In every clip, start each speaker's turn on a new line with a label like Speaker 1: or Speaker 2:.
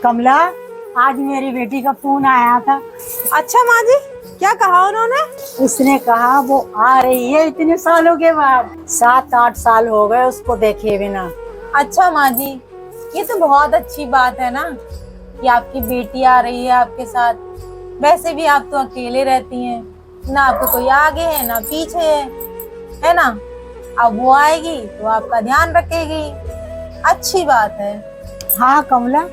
Speaker 1: कमला, आज मेरी बेटी का फोन आया था।
Speaker 2: अच्छा माँ जी, क्या कहा उन्होंने?
Speaker 1: उसने कहा वो आ रही है इतने सालों के बाद। 7-8 साल हो गए उसको देखे बिना।
Speaker 2: अच्छा माँ जी, ये तो बहुत अच्छी बात है ना कि आपकी बेटी आ रही है आपके साथ। वैसे भी आप तो अकेले रहती हैं, ना आपको कोई आगे है ना पीछे है ना। अब वो आएगी तो आपका ध्यान रखेगी, अच्छी बात है।
Speaker 1: हाँ कमला,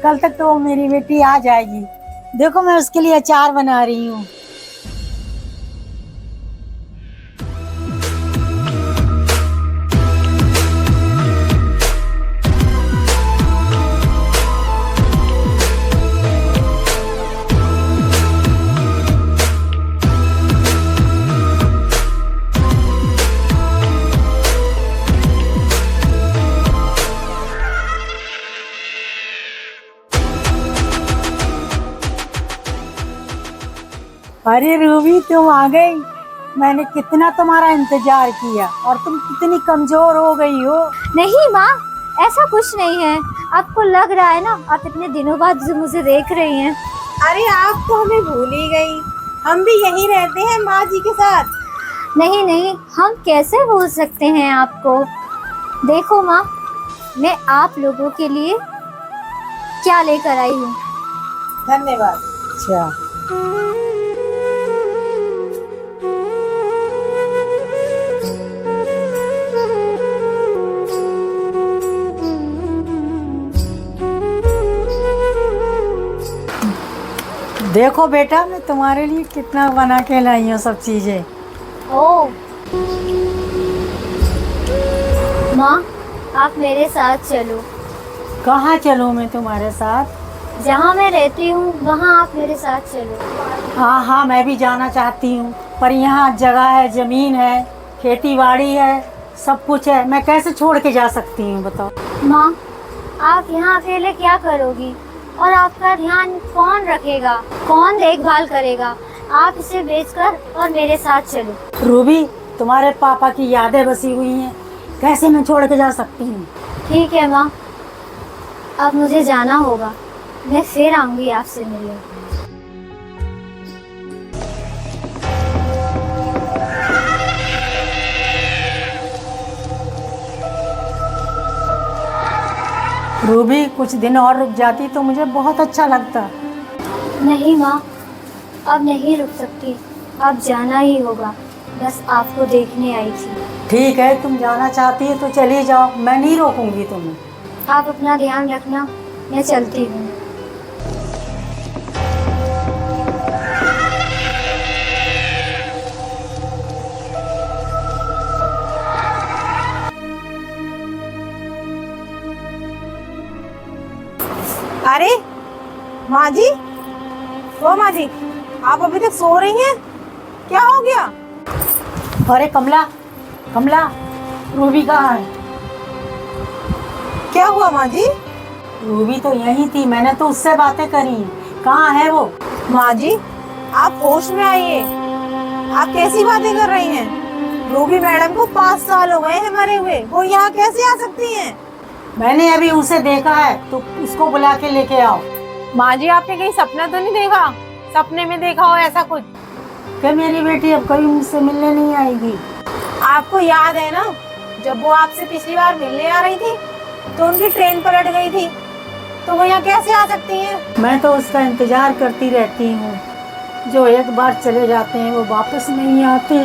Speaker 1: कल तक तो वो मेरी बेटी आ जाएगी। देखो मैं उसके लिए अचार बना रही हूँ। अरे रूबी, तुम आ गई। मैंने कितना तुम्हारा इंतजार किया और तुम कितनी कमजोर हो गई हो।
Speaker 3: नहीं माँ, ऐसा कुछ नहीं है। आपको लग रहा है ना, आप इतने दिनों बाद जो मुझे देख रही हैं।
Speaker 2: अरे आप तो हमें भूल ही गई, हम भी यहीं रहते हैं माँ जी के साथ।
Speaker 3: नहीं नहीं, हम कैसे भूल सकते हैं आपको। देखो माँ, मैं आप लोगों के लिए क्या लेकर आई हूँ।
Speaker 2: धन्यवाद।
Speaker 1: अच्छा, देखो बेटा, मैं तुम्हारे लिए कितना बना के लाई हूँ सब चीजें।
Speaker 3: ओ माँ, आप मेरे साथ चलो।
Speaker 1: कहाँ चलूँ मैं तुम्हारे साथ?
Speaker 3: जहाँ मैं रहती हूँ वहाँ आप मेरे साथ चलो।
Speaker 1: हाँ हाँ, मैं भी जाना चाहती हूँ, पर यहाँ जगह है, जमीन है, खेती बाड़ी है, सब कुछ है। मैं कैसे छोड़ के जा सकती हूँ बताओ।
Speaker 3: माँ, आप यहाँ अकेले क्या करोगी और आपका ध्यान कौन रखेगा, कौन देखभाल करेगा। आप इसे बेचकर और मेरे साथ चलो।
Speaker 1: रूबी, तुम्हारे पापा की यादें बसी हुई हैं, कैसे मैं छोड़ के जा सकती हूँ।
Speaker 3: ठीक है माँ, अब मुझे जाना होगा। मैं फिर आऊंगी आपसे मिलने।
Speaker 1: रूबी, कुछ दिन और रुक जाती तो मुझे बहुत अच्छा लगता।
Speaker 3: नहीं माँ, अब नहीं रुक सकती, अब जाना ही होगा। बस आपको देखने आई थी।
Speaker 1: ठीक है, तुम जाना चाहती है तो चली जाओ, मैं नहीं रोकूंगी तुम्हें।
Speaker 3: आप अपना ध्यान रखना, मैं चलती हूँ।
Speaker 2: अरे माँ जी, ओ माँ जी, आप अभी तक सो रही हैं? क्या हो गया?
Speaker 1: अरे कमला, कमला, रूबी कहाँ है?
Speaker 2: क्या हुआ माँ जी?
Speaker 1: रूबी तो यही थी, मैंने तो उससे बातें करी। कहाँ है वो?
Speaker 2: माँ जी, आप होश में आइए। आप कैसी बातें कर रही हैं? रूबी मैडम को 5 साल हो गए हैं मरे हुए, वो यहाँ कैसे आ सकती हैं?
Speaker 1: मैंने अभी उसे देखा है, तो उसको बुला के लेके आओ।
Speaker 2: माँ जी, आपने कहीं सपना तो नहीं देखा? सपने में देखा हो ऐसा कुछ?
Speaker 1: कि मेरी बेटी अब कभी मुझसे मिलने नहीं आएगी।
Speaker 2: आपको याद है ना, जब वो आपसे पिछली बार मिलने आ रही थी तो उनकी ट्रेन पलट गई थी, तो वो यहाँ कैसे आ सकती हैं?
Speaker 1: मैं तो उसका इंतजार करती रहती हूँ। जो एक बार चले जाते हैं वो वापस नहीं आते।